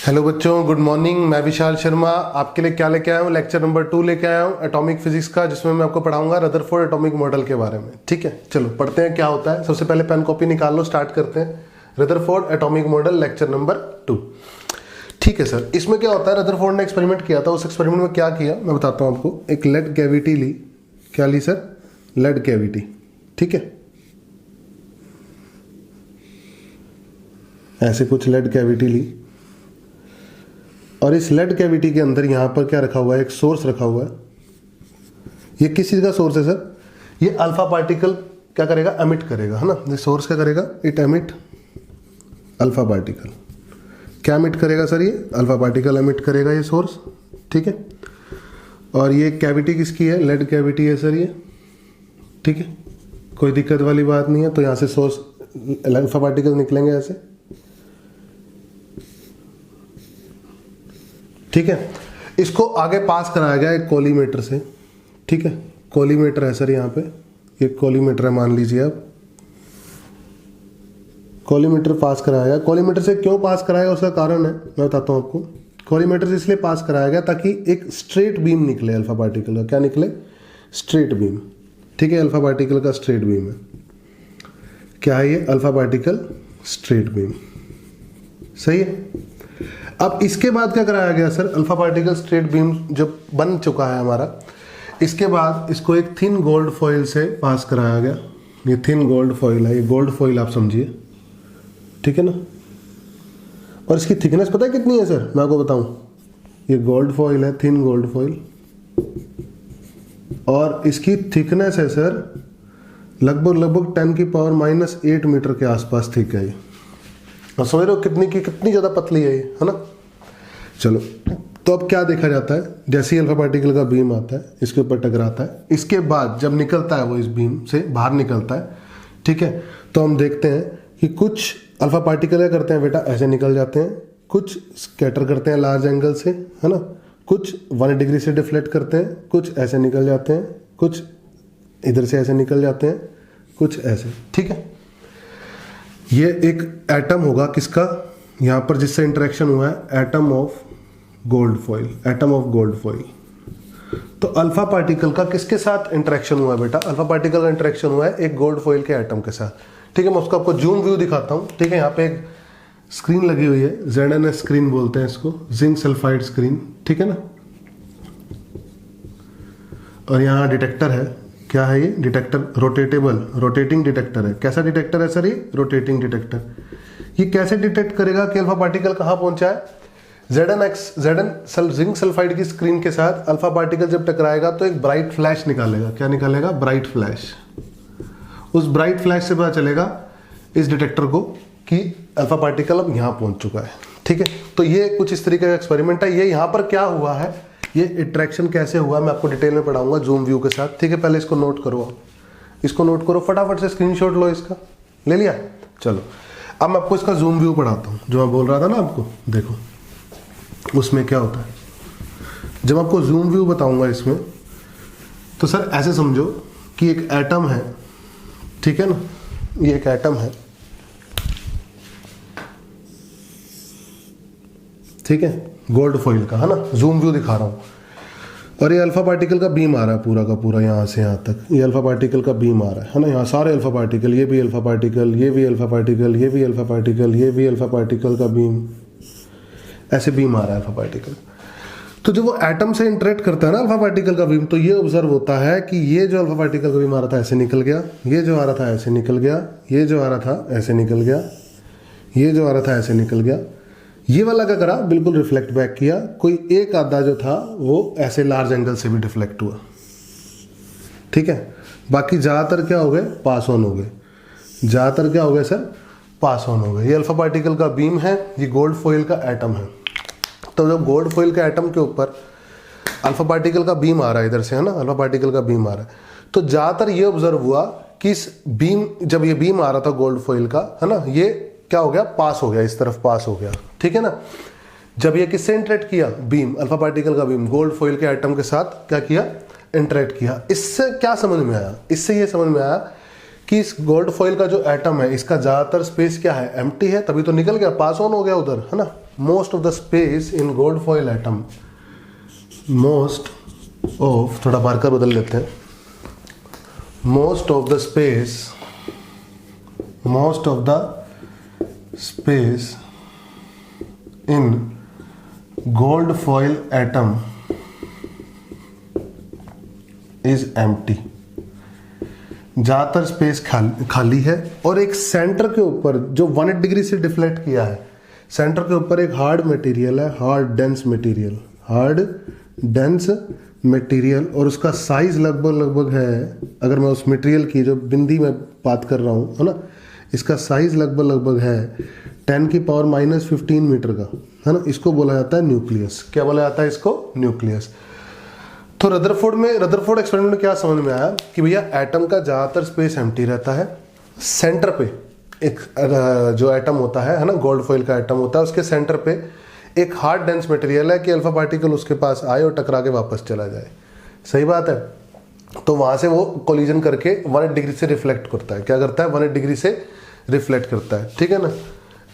Hello बच्चों, good morning. मैं विशाल शर्मा आपके लिए क्या लेके आया हूँ, लेक्चर नंबर 2 लेके आया हूँ एटॉमिक फिजिक्स का, जिसमें मैं आपको पढ़ाऊंगा रदरफोर्ड एटॉमिक मॉडल के बारे में। ठीक है, चलो पढ़ते हैं क्या होता है। सबसे पहले पेन कॉपी निकाल लो, स्टार्ट करते हैं। Rutherford atomic model lecture number 2। ठीक है सर, इसमें क्या होता है, रदरफोर्ड ने एक्सपेरिमेंट किया था। उस एक्सपेरिमेंट में क्या किया मैं बताता हूँ आपको। एक लेड कैविटी ली। क्या ली सर? Lead cavity. ठीक है, ऐसे कुछ लेड कैविटी ली और इस लेड कैविटी के अंदर यहां पर क्या रखा हुआ है, एक सोर्स रखा हुआ है। ये किस चीज का सोर्स है सर? ये अल्फा पार्टिकल क्या करेगा, एमिट करेगा, है ना। ये सोर्स क्या करेगा, इट एमिट अल्फा पार्टिकल। क्या एमिट करेगा सर? ये अल्फा पार्टिकल एमिट करेगा ये सोर्स। ठीक है, और ये कैविटी किसकी है? लेड कैविटी है सर ये। ठीक है, कोई दिक्कत वाली बात नहीं है। तो यहां से सोर्स अल्फा पार्टिकल निकलेंगे ऐसे। ठीक है, इसको आगे पास कराया गया एक कोलीमेटर से। ठीक है, कोलीमेटर है सर यहाँ पे, ये कोलीमेटर है मान लीजिए आप। कोलीमेटर पास कराया गया। कोलीमेटर से क्यों पास कराया, उसका कारण है मैं बताता हूँ आपको। कोलीमेटर से इसलिए पास कराया गया ताकि एक स्ट्रेट बीम निकले अल्फा पार्टिकल का। क्या निकले? Straight beam. ठीक है, अल्फा पार्टिकल का स्ट्रेट बीम है। क्या है ये? Alpha particle straight beam. सही है। अब इसके बाद क्या कराया गया sir? Alpha particle straight beam जब बन चुका है हमारा, इसके बाद इसको एक थिन गोल्ड फॉइल से पास कराया गया। ये थिन गोल्ड फॉइल है, ये गोल्ड फॉइल आप समझिए। ठीक है ना। और इसकी थिकनेस पता है कितनी है सर? मैं आपको बताऊं, ये गोल्ड फॉइल है, थिन गोल्ड फॉइल, और इसकी थिकनेस है सर लगभग 10⁻⁻8 मीटर के आसपास थिक है ये। और समझ रहे हो कितनी ज्यादा पतली है ये, है ना। चलो, तो अब क्या देखा जाता है, जैसे ही अल्फा पार्टिकल का बीम आता है इसके ऊपर टकराता है, इसके बाद जब निकलता है वो इस बीम से बाहर निकलता है। ठीक है, तो हम देखते हैं कि कुछ अल्फा पार्टिकल क्या करते हैं बेटा, ऐसे निकल जाते हैं। कुछ स्कैटर करते हैं लार्ज एंगल से, है ना। कुछ 1 डिग्री से डिफ्लेक्ट करते हैं, कुछ ऐसे निकल जाते हैं, कुछ इधर से ऐसे निकल जाते हैं, कुछ ऐसे। ठीक है, ये एक एटम होगा किसका, यहां पर जिससे इंटरेक्शन हुआ है, atom of gold foil. Atom of gold foil. तो अल्फा पार्टिकल का किसके साथ इंटरेक्शन हुआ है बेटा? अल्फा पार्टिकल का इंटरेक्शन हुआ है एक गोल्ड फॉइल के एटम के साथ। ठीक है, मैं उसको आपको जूम व्यू दिखाता हूं। ठीक है, यहाँ पे एक स्क्रीन लगी हुई है, ZNS स्क्रीन बोलते हैं इसको, जिंक सल्फाइड स्क्रीन। ठीक है ना। और यहाँ डिटेक्टर है। क्या है ये? डिटेक्टर रोटेटेबल, रोटेटिंग डिटेक्टर है। कैसा डिटेक्टर है सर ये? Rotating detector. ये कैसे डिटेक्ट करेगा कि अल्फा पार्टिकल कहां पहुंचा है? जिंक सल्फाइड की स्क्रीन के साथ अल्फा पार्टिकल जब टकराएगा तो एक ब्राइट फ्लैश निकालेगा। क्या निकालेगा? Bright flash. उस ब्राइट फ्लैश से पता चलेगा इस डिटेक्टर को कि अल्फा पार्टिकल अब यहां पहुंच चुका है। ठीक है, तो ये कुछ इस तरीके का एक्सपेरिमेंट है। ये यहां पर क्या हुआ है, ये इंटरेक्शन कैसे हुआ, मैं आपको डिटेल में पढ़ाऊंगा जूम व्यू के साथ। ठीक है, पहले इसको नोट करो आप, इसको नोट करो, फटाफट से स्क्रीनशॉट लो इसका। ले लिया? चलो, अब मैं आपको इसका जूम व्यू पढ़ाता हूँ, जो मैं बोल रहा था ना आपको। देखो उसमें क्या होता है, जब आपको जूम व्यू बताऊंगा इसमें, तो सर ऐसे समझो कि एक एटम है। ठीक है ना, ये एक एटम है। ठीक है, गोल्ड फॉइल का, है ना। जूम व्यू दिखा रहा हूं, और ये अल्फा पार्टिकल का बीम आ रहा है पूरा का पूरा, यहां से यहां तक ये अल्फा पार्टिकल का बीम आ रहा है ना। यहाँ सारे अल्फा पार्टिकल, ये भी अल्फा पार्टिकल, ये भी अल्फा पार्टिकल, ये भी अल्फा पार्टिकल, ये भी अल्फा पार्टिकल का बीम, ऐसे बीम आ रहा है अल्फा पार्टिकल। तो जब वो एटम से इंटरेक्ट करता है ना अल्फा पार्टिकल का बीम, तो ये ऑब्जर्व होता है कि ये जो अल्फा पार्टिकल का बीम आ रहा था ऐसे निकल गया, ये जो आ रहा था ऐसे निकल गया, ये जो आ रहा था ऐसे निकल गया, ये जो आ रहा था ऐसे निकल गया। ये वाला क्या करा, बिल्कुल रिफ्लेक्ट बैक किया। कोई एक आधा जो था वो ऐसे लार्ज एंगल से भी डिफ्लेक्ट हुआ। ठीक है, बाकी ज्यादातर क्या हो गए, पास ऑन हो गए। ज्यादातर क्या हो गए सर, पास ऑन हो गए। ये अल्फा पार्टिकल का बीम है, ये गोल्ड फॉइल का एटम है। तो जब गोल्ड फॉइल के एटम के ऊपर अल्फा पार्टिकल का बीम आ रहा है इधर से, है ना, अल्फा पार्टिकल का बीम आ रहा है, तो ज्यादातर ये ऑब्जर्व हुआ कि इस बीम, जब ये बीम आ रहा था गोल्ड फॉइल का, है ना, ये क्या हो गया, पास हो गया, इस तरफ पास हो गया। ठीक है ना। जब ये किससे इंटरेक्ट किया, बीम, अल्फा पार्टिकल का बीम गोल्ड फॉइल के एटम के साथ क्या किया, इंटरेक्ट किया। इससे क्या समझ में आया? इससे ये समझ में आया कि इस गोल्ड फॉइल का जो एटम है इसका ज़्यादातर स्पेस क्या है, एम्प्टी है, तभी तो निकल गया, पास ऑन हो गया उधर, है ना। Most of the space in gold foil atom, most of, थोड़ा मार्कर बदल लेते हैं, most of the space in gold foil atom is empty. ज्यादातर स्पेस खाली है, और एक सेंटर के ऊपर जो 180 डिग्री से डिफ्लेक्ट किया है, सेंटर के ऊपर एक हार्ड मटेरियल है, हार्ड डेंस मटेरियल, और उसका साइज लगभग है, अगर मैं उस मटेरियल की जो बिंदी में बात कर रहा हूँ, है ना, इसका साइज लगभग है 10⁻⁻15 मीटर का, है ना। इसको बोला जाता है न्यूक्लियस। क्या बोला जाता है इसको? न्यूक्लियस। तो रदरफोर्ड एक्सपेरिमेंट में क्या समझ में आया कि भैया एटम का ज़्यादातर स्पेस एम्प्टी रहता है, सेंटर पे एक जो एटम होता है ना, गोल्ड फॉइल का एटम होता है, उसके सेंटर पे एक हार्ड डेंस मटेरियल है कि अल्फा पार्टिकल उसके पास आए और टकरा के वापस चला जाए। सही बात है। तो वहां से वो कोलिजन करके 180 डिग्री से रिफ्लेक्ट करता है। क्या करता है? 180 डिग्री से रिफ्लेक्ट करता है, ठीक है ना।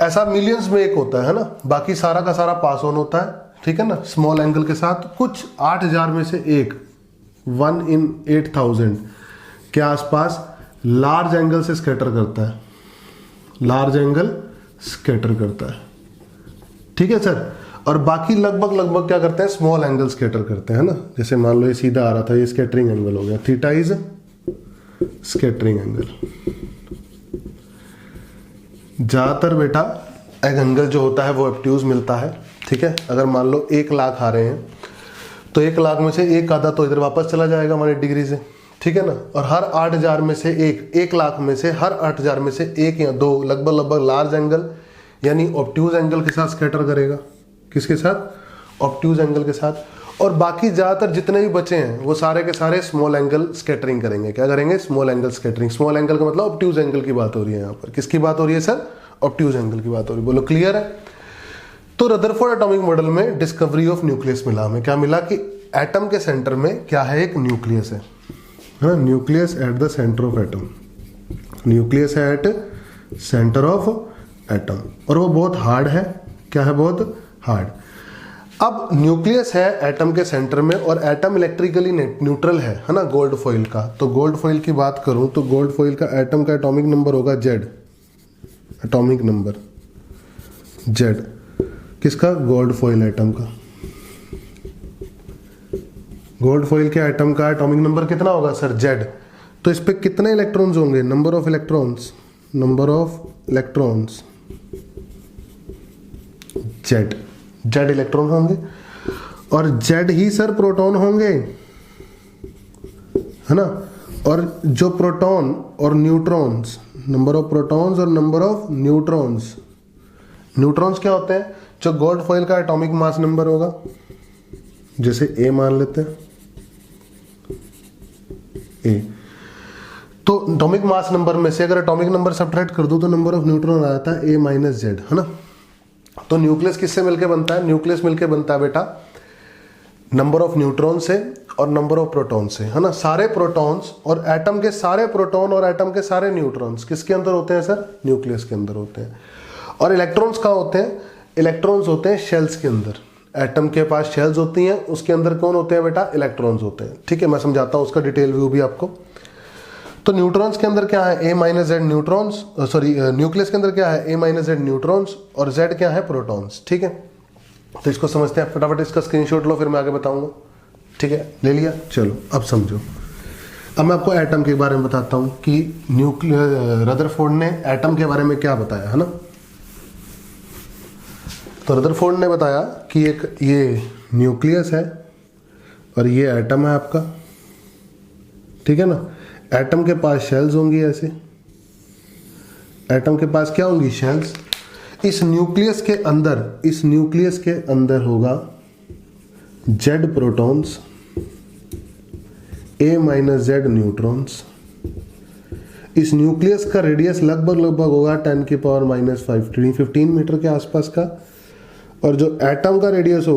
ऐसा मिलियंस में एक होता है ना, बाकी सारा का सारा पास ऑन होता है, ठीक है ना, स्मॉल एंगल के साथ। कुछ 8000 में से एक, 1 in 8000 के आसपास लार्ज एंगल से स्कैटर करता है, लार्ज एंगल स्कैटर करता है, ठीक है सर। और बाकी लगभग क्या करते हैं? स्मॉल एंगल स्कैटर करते हैं ना। जैसे मान लो ये सीधा आ रहा था, ये स्कैटरिंग एंगल हो गया, थीटा इज स्कैटरिंग एंगल। ज्यादातर बेटा एक एंगल जो होता है वो ऑब्ट्यूज मिलता है, ठीक है। अगर मान लो 1 लाख आ रहे हैं तो 1 लाख में से एक आधा तो इधर वापस चला जाएगा 180 डिग्री से, ठीक है ना। और हर 8000 में से एक लाख में से हर 8000 में से एक या दो लगभग लार्ज एंगल यानी ऑब्ट्यूज एंगल के साथ स्कैटर करेगा। किसके साथ? ऑब्ट्यूज एंगल के साथ। और बाकी ज्यादातर जितने भी बचे हैं वो सारे के सारे स्मॉल एंगल स्कैटरिंग करेंगे। क्या करेंगे? Small angle scattering. Small angle का मतलब ऑब्ट्यूज एंगल की बात हो रही है यहाँ पर। किसकी बात हो रही है सर? ऑब्ट्यूज एंगल की बात हो रही है। बोलो क्लियर है। तो रदरफोर्ड एटॉमिक मॉडल में डिस्कवरी ऑफ न्यूक्लियस मिला हमें। क्या मिला? कि एटम के सेंटर में क्या है? एक न्यूक्लियस है ना, nucleus at the centre of atom, nucleus है एट सेंटर ऑफ एटम, और वो बहुत हार्ड है। क्या है? बहुत हार्ड। अब न्यूक्लियस है एटम के सेंटर में और एटम इलेक्ट्रिकली न्यूट्रल है ना, गोल्ड फॉइल का। तो गोल्ड फॉइल की बात करूं तो गोल्ड फॉइल का एटम का एटॉमिक नंबर होगा Z, एटॉमिक नंबर Z। किसका? गोल्ड फॉइल एटम का। गोल्ड फॉइल के एटम का एटॉमिक नंबर कितना होगा सर? Z। तो इस पे कितने इलेक्ट्रॉन्स होंगे? Number of electrons Z electron होंगे, और Z ही सर प्रोटॉन होंगे, है ना। और जो प्रोटॉन और न्यूट्रॉन्स, नंबर ऑफ प्रोटॉन्स और नंबर ऑफ न्यूट्रॉन्स, न्यूट्रॉन्स क्या होते हैं? जो गोल्ड फॉइल का एटॉमिक मास नंबर होगा, जैसे A मान लेते हैं, A। तो एटॉमिक मास नंबर में से अगर एटॉमिक नंबर सब्ट्रैक्ट कर दो तो नंबर ऑफ न्यूट्रॉन आ जाता है A माइनस Z, है ना। तो न्यूक्लियस किससे मिलके बनता है? न्यूक्लियस मिलके बनता है बेटा नंबर ऑफ न्यूट्रॉन से और नंबर ऑफ प्रोटॉन से, है ना। सारे प्रोटॉन्स और एटम के सारे प्रोटॉन और एटम के सारे न्यूट्रॉन्स किसके अंदर होते हैं सर? न्यूक्लियस के अंदर होते हैं। और इलेक्ट्रॉन्स कहाँ होते हैं? इलेक्ट्रॉन्स होते हैं शेल्स के अंदर। एटम के पास शेल्स होती हैं, उसके अंदर कौन होते हैं बेटा? इलेक्ट्रॉन्स होते हैं, ठीक है। मैं समझाता हूँ उसका डिटेल व्यू भी आपको। तो न्यूट्रॉन्स के अंदर क्या है? A minus Z neutrons, sorry nucleus के अंदर क्या है? A माइनस Z न्यूट्रॉन्स, और Z क्या है? प्रोटॉन्स, ठीक है। तो इसको समझते हैं, फटाफट इसका स्क्रीनशॉट लो, फिर मैं आगे बताऊंगा, ठीक है। ले लिया? चलो अब समझो। अब मैं आपको एटम के बारे में बताता हूँ कि रदरफोर्ड ने एटम के बारे में क्या बताया, है ना। तो रदरफोर्ड ने बताया कि एक ये न्यूक्लियस है और ये एटम है आपका, ठीक है ना। एटम के पास शेल्स होंगी, ऐसे एटम के पास क्या होंगी? शेल्स। इस न्यूक्लियस के अंदर होगा Z protons, A minus Z neutrons. इस न्यूक्लियस का रेडियस लगभग होगा 10⁻⁻5 15 मीटर के आसपास का। और जो एटम का रेडियस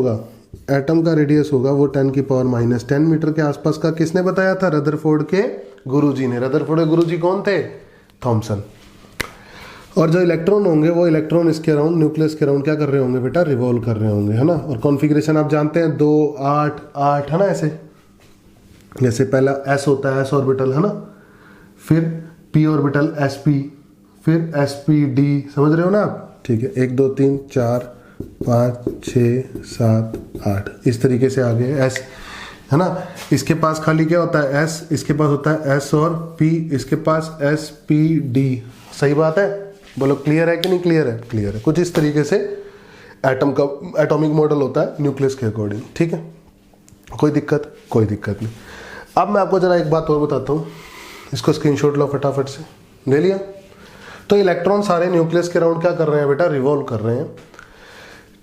होगा वो 10⁻⁻10 मीटर के आसपास का। किसने बताया था? रदरफोर्ड के गुरुजी ने। रदरफोर्ड के गुरुजी कौन थे? थॉमसन। और जो इलेक्ट्रॉन होंगे वो इलेक्ट्रॉन इसके अराउंड, न्यूक्लियस के अराउंड क्या कर रहे होंगे बेटा, रिवॉल्व कर रहे होंगे, है ना। और कॉन्फ़िगरेशन आप जानते हैं 2 8 8, है ना। ऐसे जैसे पहला s होता है, s ऑर्बिटल, है ना, फिर p ऑर्बिटल sp, फिर sp d, समझ रहे हो ना आप, ठीक है। 1 2 3 4 5 6 7 8 इस तरीके से आगे s, है ना। इसके पास खाली क्या होता है, s, इसके पास होता है s और p, इसके पास sp d। सही बात है, बोलो क्लियर है कि नहीं क्लियर है? क्लियर है। कुछ इस तरीके से एटम का एटॉमिक मॉडल होता है न्यूक्लियस के अकॉर्डिंग, ठीक है। कोई दिक्कत? कोई दिक्कत नहीं। अब मैं आपको जरा एक बात और बताता हूँ, इसको स्क्रीनशॉट लो फटाफट से, ले लिया। तो इलेक्ट्रॉन सारे न्यूक्लियस के अराउंड क्या कर रहे हैं बेटा, रिवॉल्व कर रहे हैं,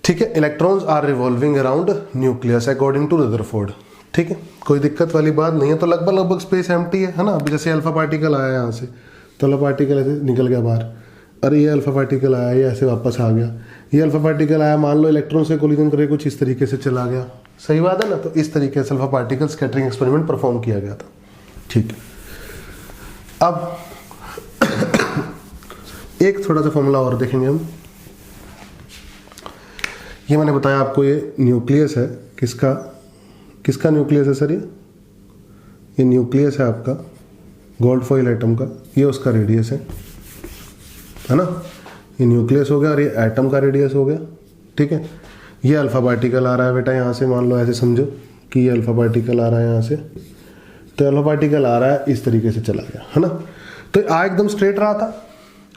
ठीक है। Electrons are revolving around nucleus according to Rutherford, ठीक है। कोई दिक्कत वाली बात नहीं है। तो लगभग स्पेस एम्प्टी है ना। अभी जैसे अल्फा पार्टिकल आया यहाँ से, तो अल्फा पार्टिकल ऐसे निकल गया बाहर, अरे ये अल्फा पार्टिकल आया, ये ऐसे वापस आ गया, ये अल्फा पार्टिकल आया, मान लो इलेक्ट्रॉन से कोलिजन करके कुछ इस तरीके से चला गया, सही बात है ना। तो इस तरीके से alpha particle scattering experiment perform किया गया था, ठीक है। अब एक थोड़ा सा फॉर्मूला और देखेंगे हम। ये मैंने बताया आपको, ये न्यूक्लियस है, किसका न्यूक्लियस है सर? ये न्यूक्लियस है आपका गोल्ड फॉइल एटम का, ये उसका रेडियस है ना। ये न्यूक्लियस हो गया और ये एटम का रेडियस हो गया, ठीक है। ये अल्फा पार्टिकल आ रहा है बेटा यहाँ से, मान लो ऐसे समझो कि ये अल्फा पार्टिकल आ रहा है यहाँ से, तो अल्फा पार्टिकल आ रहा है इस तरीके से चला गया, है ना। तो आ एकदम स्ट्रेट रहा था,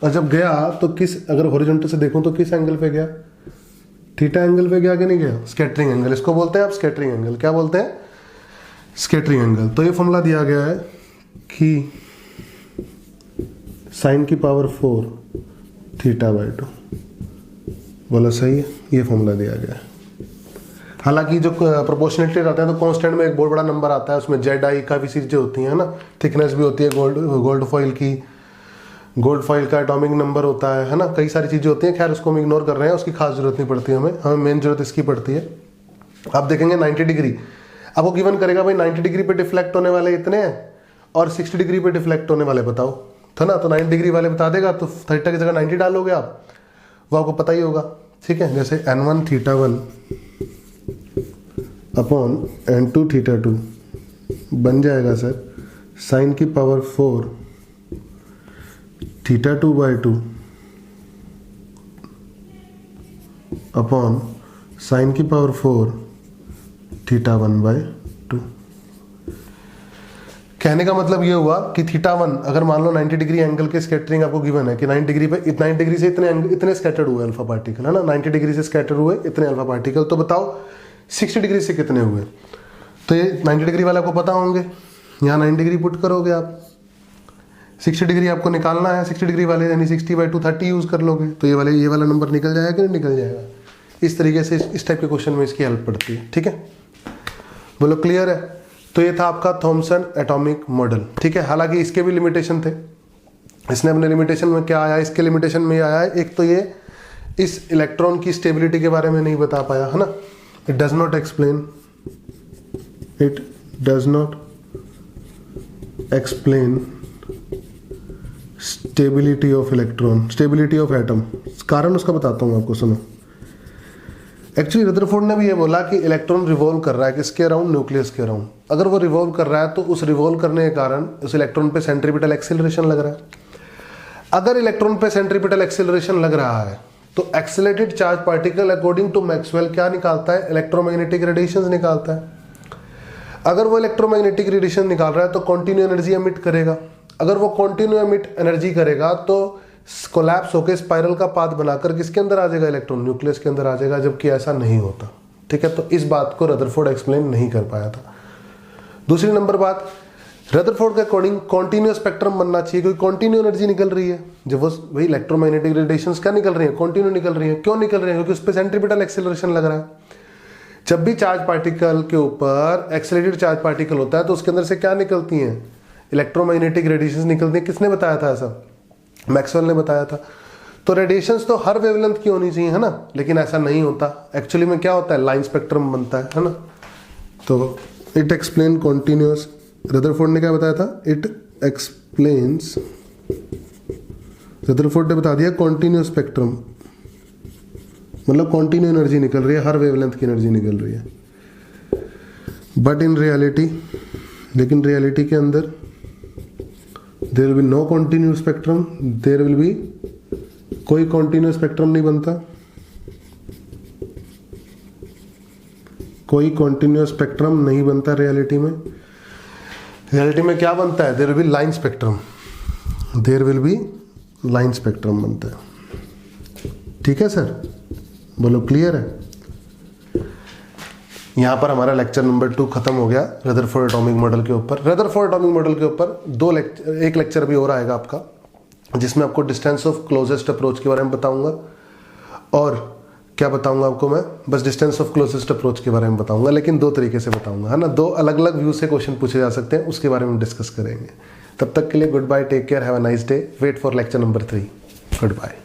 और जब गया तो किस, अगर हॉरिजॉन्टल से देखूं तो किस एंगल पे गया, थीटा एंगल पे गया कि नहीं गया? स्कैटरिंग एंगल, इसको बोलते हैं आप स्कैटरिंग एंगल। क्या बोलते हैं? Scattering angle. तो ये फॉर्मूला दिया गया है कि साइन की पावर 4 θ/2, बोला सही है, ये फॉर्मूला दिया गया है। हालांकि जो प्रोपोर्शनलिटी रहता है तो कांस्टेंट में एक बहुत बड़ा नंबर आता है, उसमें ZI का भी चीज़ें होती हैं ना, थिकनेस भी होती है गोल्ड फॉइल की, गोल्ड फॉइल का एटॉमिक नंबर होता है ना, कई सारी चीज़ें होती हैं। खैर उसको हम इग्नोर कर रहे हैं, उसकी खास जरूरत नहीं पड़ती हमें मेन जरूरत इसकी पड़ती है। आप देखेंगे 90 डिग्री आपको गिवन करेगा, भाई 90 डिग्री पे डिफ्लेक्ट होने वाले इतने हैं और 60 डिग्री पे डिफ्लेक्ट होने वाले बताओ, था ना। तो 90 डिग्री वाले बता देगा, तो थीटा की जगह 90 डालोगे आप, वो आपको पता ही होगा, ठीक है। जैसे n1 θ1 अपॉन n2 θ2 बन जाएगा सर साइन की पावर 4 θ2/2 अपॉन साइन की पावर 4 θ1/2। कहने का मतलब ये हुआ कि θ1 अगर मान लो 90 डिग्री एंगल के स्कैटरिंग आपको गिवन है कि 90 डिग्री पे 90 डिग्री से इतने स्कैटर्ड हुए अल्फा पार्टिकल, है ना। 90 डिग्री से स्कैटर्ड हुए इतने अल्फा पार्टिकल, तो बताओ 60 डिग्री से कितने हुए? तो ये 90 डिग्री वाले आपको पता होंगे, यहाँ 90 डिग्री पुट करोगे आप, 60 डिग्री आपको निकालना है, 60 डिग्री वाले यानी 60/2 30 यूज़ कर लोगे, तो ये वाला नंबर निकल जाएगा कि नहीं निकल जाएगा। इस तरीके से इस टाइप के क्वेश्चन में इसकी हेल्प पड़ती है, ठीक है। बोलो क्लियर है। तो ये था आपका थॉमसन एटॉमिक मॉडल, ठीक है। हालांकि इसके भी लिमिटेशन थे, इसने अपने लिमिटेशन में क्या आया, इसके लिमिटेशन में आया है, एक तो ये इस इलेक्ट्रॉन की स्टेबिलिटी के बारे में नहीं बता पाया, है ना। It does not explain stability of electron, stability of atom. कारण उसका बताता हूँ आपको, सुनो। एक्चुअली रदरफोर्ड ने भी ये बोला कि इलेक्ट्रॉन रिवॉल्व कर रहा है किसके अराउंड, न्यूक्लियस के अराउंड। अगर वो रिवॉल्व कर रहा है तो उस रिवॉल्व करने के कारण उस इलेक्ट्रॉन पे सेंट्रीपिटल एक्सेलरेशन लग रहा है। अगर इलेक्ट्रॉन पे सेंट्रीपिटल एक्सेलरेशन लग रहा है तो accelerated charge particle according to Maxwell क्या निकालता है, इलेक्ट्रोमैग्नेटिक रेडिएशन निकालता है। अगर वो इलेक्ट्रोमैग्नेटिक रेडिएशन निकाल रहा है तो कॉन्टिन्यू एनर्जी एमिट करेगा। अगर वो कॉन्टिन्यू एमिट एनर्जी करेगा तो कोलैप्स होकर स्पाइरल का पाथ बनाकर किसके अंदर आ जाएगा, इलेक्ट्रॉन न्यूक्लियस के अंदर आ जाएगा, जबकि ऐसा नहीं होता, ठीक है। तो इस बात को रदरफोर्ड एक्सप्लेन नहीं कर पाया था। दूसरी नंबर बात, रदरफोर्ड के अकॉर्डिंग कॉन्टिन्यू स्पेक्ट्रम बनना चाहिए, क्योंकि कॉन्टिन्यू एनर्जी निकल रही है। जब वो वही इलेक्ट्रोमैग्नेटिक रेडिएशंस क्या निकल रही है, कॉन्टिन्यू निकल रही है। क्यों निकल रही है? क्योंकि उस पर सेंट्रीपिटल एक्सेलरेशन लग रहा है। जब भी चार्ज पार्टिकल के ऊपर एक्सेलरेटेड चार्ज पार्टिकल होता है तो उसके अंदर से क्या निकलती हैं, इलेक्ट्रोमैग्नेटिक रेडिएशंस निकलती हैं। किसने बताया था ऐसा? मैक्सवेल ने बताया था। तो रेडिएशंस तो हर वेवलेंथ की होनी चाहिए, है ना, लेकिन ऐसा नहीं होता। एक्चुअली में क्या होता है, लाइन स्पेक्ट्रम बनता है ना। तो इट एक्सप्लेन कॉन्टिन्यूअस, रदरफोर्ड ने क्या बताया था, इट एक्सप्लेन्स रदरफोर्ड ने बता दिया कॉन्टिन्यूस स्पेक्ट्रम, मतलब कॉन्टिन्यू एनर्जी निकल रही है, हर वेवलेंथ की एनर्जी निकल रही है। बट इन रियलिटी, लेकिन रियलिटी के अंदर there will be no continue spectrum, there will be, कोई कॉन्टिन्यू स्पेक्ट्रम नहीं बनता, कोई कॉन्टिन्यूस स्पेक्ट्रम नहीं बनता रियलिटी में। रियलिटी में क्या बनता है? There will be line spectrum, there will be line spectrum बनता है। ठीक है सर, बोलो क्लियर है? यहां पर हमारा लेक्चर नंबर 2 खत्म हो गया रदरफोर्ड एटॉमिक मॉडल के ऊपर। रदरफोर्ड एटॉमिक मॉडल के ऊपर एक लेक्चर भी और आएगा आपका, जिसमें आपको डिस्टेंस ऑफ क्लोजेस्ट अप्रोच के बारे में बताऊंगा। और क्या बताऊंगा आपको मैं? बस डिस्टेंस ऑफ क्लोजेस्ट अप्रोच के बारे में बताऊंगा, लेकिन 2 तरीके से बताऊंगा, है ना। 2 अलग अलग व्यू से क्वेश्चन पूछे जा सकते हैं, उसके बारे में डिस्कस करेंगे। तब तक के लिए goodbye, take care, have a nice day, wait for lecture number 3, good bye.